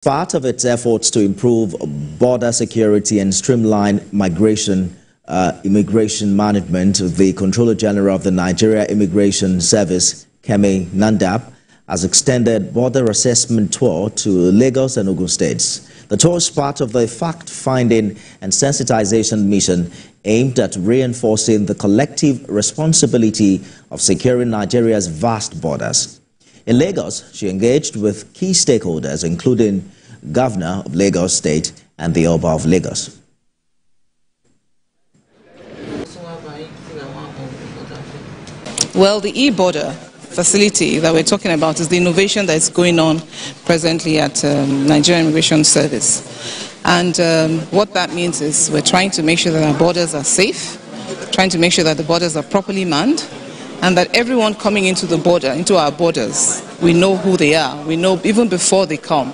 Part of its efforts to improve border security and streamline immigration management, the Controller General of the Nigeria Immigration Service, Kemi Nandab, has extended border assessment tour to Lagos and Ogun states. The tour is part of the fact-finding and sensitization mission aimed at reinforcing the collective responsibility of securing Nigeria's vast borders. In Lagos, she engaged with key stakeholders, including Governor of Lagos State and the Oba of Lagos. Well, the e-border facility that we're talking about is the innovation that's going on presently at Nigerian Immigration Service. And what that means is we're trying to make sure that our borders are safe, trying to make sure that the borders are properly manned, and that everyone coming into the border, into our borders, we know who they are. We know even before they come.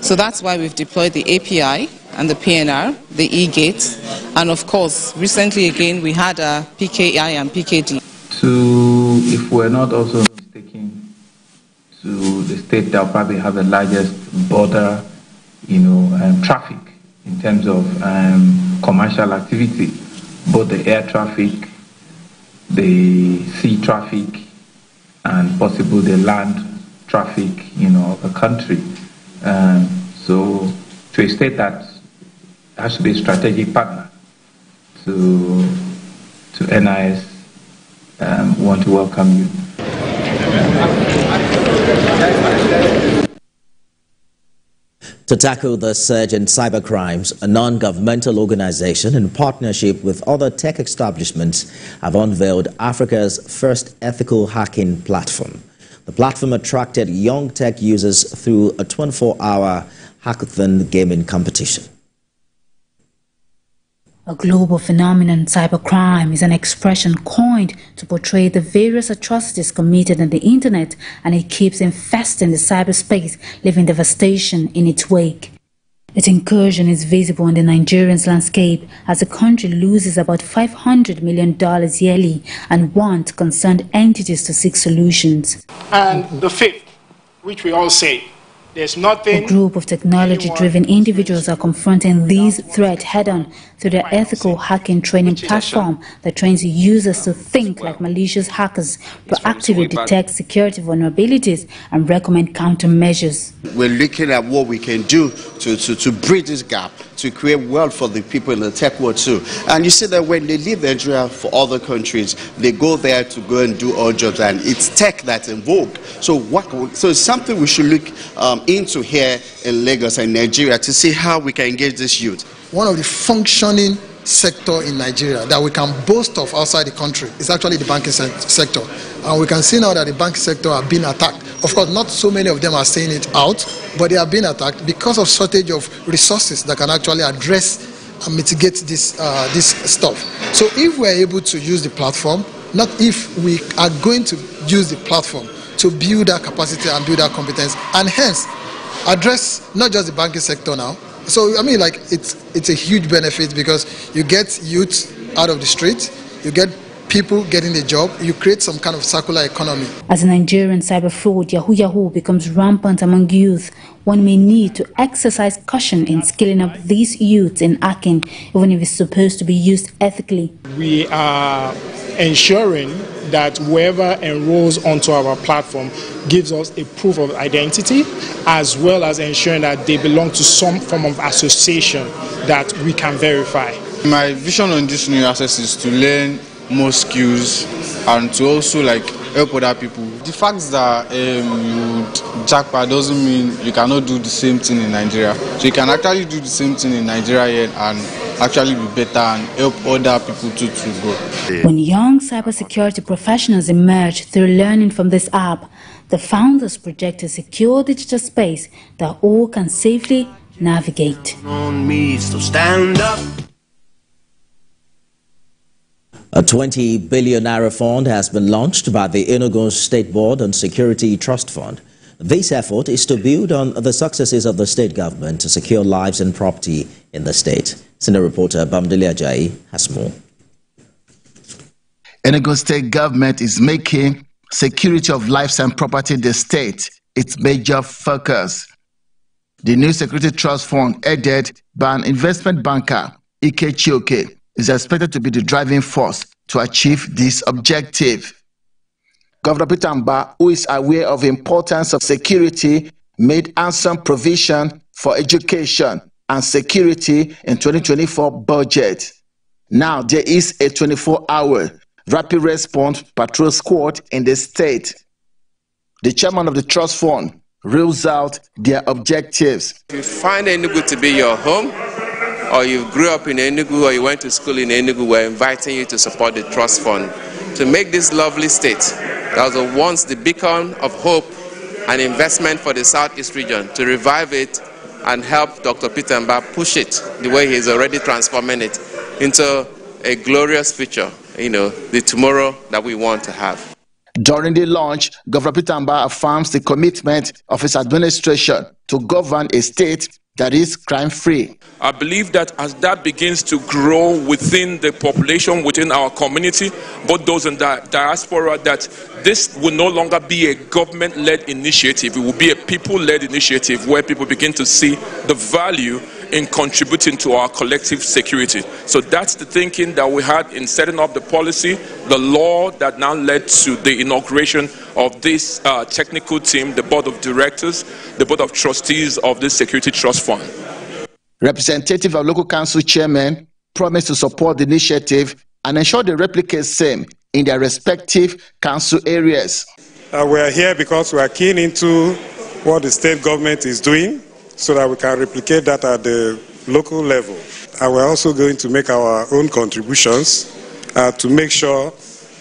So that's why we've deployed the API and the PNR, the e-gate, and of course, recently again, we had a PKI and PKD. If we're not also mistaken, to the state that probably have the largest border, traffic in terms of commercial activity, both the air traffic, the sea traffic, and possibly the land traffic, of the country. So to a state that has to be a strategic partner to NIS, want to welcome you. To tackle the surge in cybercrimes, a non-governmental organization in partnership with other tech establishments have unveiled Africa's first ethical hacking platform. The platform attracted young tech users through a 24-hour hackathon gaming competition. A global phenomenon, cybercrime, is an expression coined to portray the various atrocities committed on the internet, and it keeps infesting the cyberspace, leaving devastation in its wake. Its incursion is visible in the Nigerian landscape as the country loses about $500 million yearly and wants concerned entities to seek solutions. And the fifth, which we all say, there's nothing. A group of technology-driven individuals are confronting these threats head-on through their ethical hacking training platform that trains users to think like malicious hackers, proactively detect security vulnerabilities, and recommend countermeasures. We're looking at what we can do to bridge this gap, to create wealth for the people in the tech world too. And you see that when they leave Nigeria for other countries, they go there to go and do odd jobs, and it's tech that's in vogue. So it's something we should look into here in Lagos and Nigeria to see how we can engage this youth. One of the functioning sector in Nigeria that we can boast of outside the country is actually the banking sector. And we can see now that the banking sector are being attacked. Of course, not so many of them are saying it out, but they are being attacked because of shortage of resources that can actually address and mitigate this stuff. So if we're able to use the platform, not if we are going to use the platform to build that capacity and build that competence, and hence address not just the banking sector now. So I mean, like, it's a huge benefit because you get youth out of the street, you get people getting a job, you create some kind of circular economy. As a Nigerian cyber fraud, Yahoo becomes rampant among youth, one may need to exercise caution in scaling up these youths in hacking, even if it's supposed to be used ethically. We are ensuring that whoever enrolls onto our platform gives us a proof of identity, as well as ensuring that they belong to some form of association that we can verify. My vision on this new access is to learn more skills and to also help other people. The fact that you jackpot doesn't mean you cannot do the same thing in Nigeria. So you can actually do the same thing in Nigeria here and actually be better and help other people to grow. When young cybersecurity professionals emerge through learning from this app, the founders project a secure digital space that all can safely navigate. On me, so stand up. A 20 billion naira fund has been launched by the Enugu State Board on Security Trust Fund. This effort is to build on the successes of the state government to secure lives and property in the state. Senior reporter Bamdele Ajayi has more. Enugu State government is making security of lives and property in the state its major focus. The new Security Trust Fund, headed by an investment banker, Ike Chioke, is expected to be the driving force to achieve this objective. Governor Peter Mbah, who is aware of the importance of security, made handsome provision for education and security in 2024 budget. Now there is a 24-hour rapid response patrol squad in the state. The chairman of the trust fund rules out their objectives. If you find Enugu to be your home, or you grew up in Enugu, or you went to school in Enugu, we're inviting you to support the trust fund to make this lovely state that was once the beacon of hope and investment for the Southeast region, to revive it and help Dr. Peter Mbah push it the way he's already transforming it into a glorious future, the tomorrow that we want to have. During the launch, Governor Peter Mbah affirms the commitment of his administration to govern a state that is crime-free. I believe that as that begins to grow within the population, within our community, both those in the diaspora, that this will no longer be a government-led initiative. It will be a people-led initiative where people begin to see the value in contributing to our collective security. So that's the thinking that we had in setting up the policy, the law that now led to the inauguration of this technical team, the board of directors, the board of trustees of this Security Trust Fund. Representative of local council chairmen promised to support the initiative and ensure they replicate same in their respective council areas. We are here because we are keen into what the state government is doing, so that we can replicate that at the local level. And we're also going to make our own contributions to make sure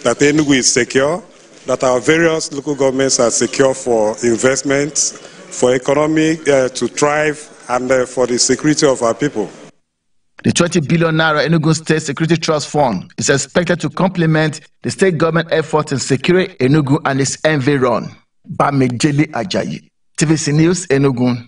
that Enugu is secure, that our various local governments are secure for investment, for economy to thrive, and for the security of our people. The 20 billion naira Enugu State Security Trust Fund is expected to complement the state government efforts in securing Enugu and its environ. Bamejele Ajayi, TVC News, Enugu.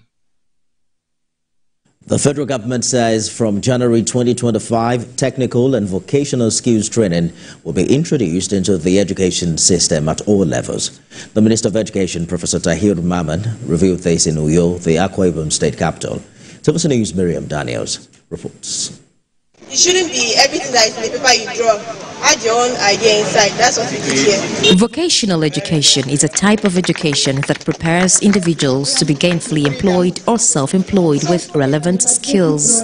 The federal government says from January 2025, technical and vocational skills training will be introduced into the education system at all levels. The Minister of Education, Professor Tahir Maman, revealed this in Uyo, the Akwa Ibom state capital. TVC News' Miriam Daniels reports. It shouldn't be everything that is in the paper you draw. Add your own idea inside. That's what we do here. Vocational education is a type of education that prepares individuals to be gainfully employed or self-employed with relevant skills.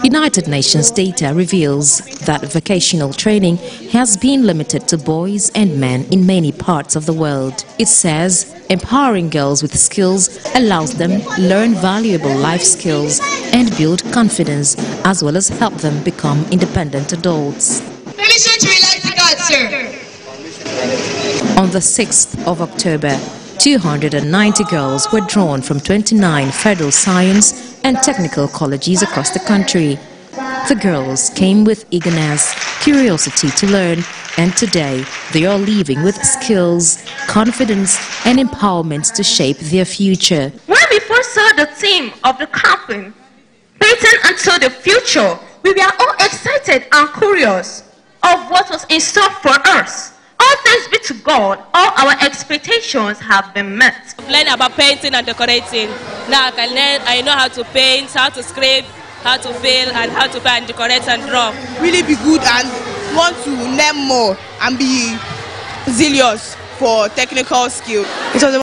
United Nations data reveals that vocational training has been limited to boys and men in many parts of the world. It says empowering girls with skills allows them learn valuable life skills and build confidence, as well as help them become independent adults. Permission to relax the guard, sir. On the 6th of October, 290 girls were drawn from 29 federal science and technical colleges across the country. The girls came with eagerness, curiosity to learn, and today they are leaving with skills, confidence, and empowerment to shape their future. When we first saw the theme of the campaign, Painting Unto the Future, we were all excited and curious of what was in store for us. All thanks be to God, all our expectations have been met. I've learned about painting and decorating. Now I know how to paint, how to scrape, how to fill, and how to paint, decorate, and draw. Really be good and want to learn more and be zealous for technical skill. It was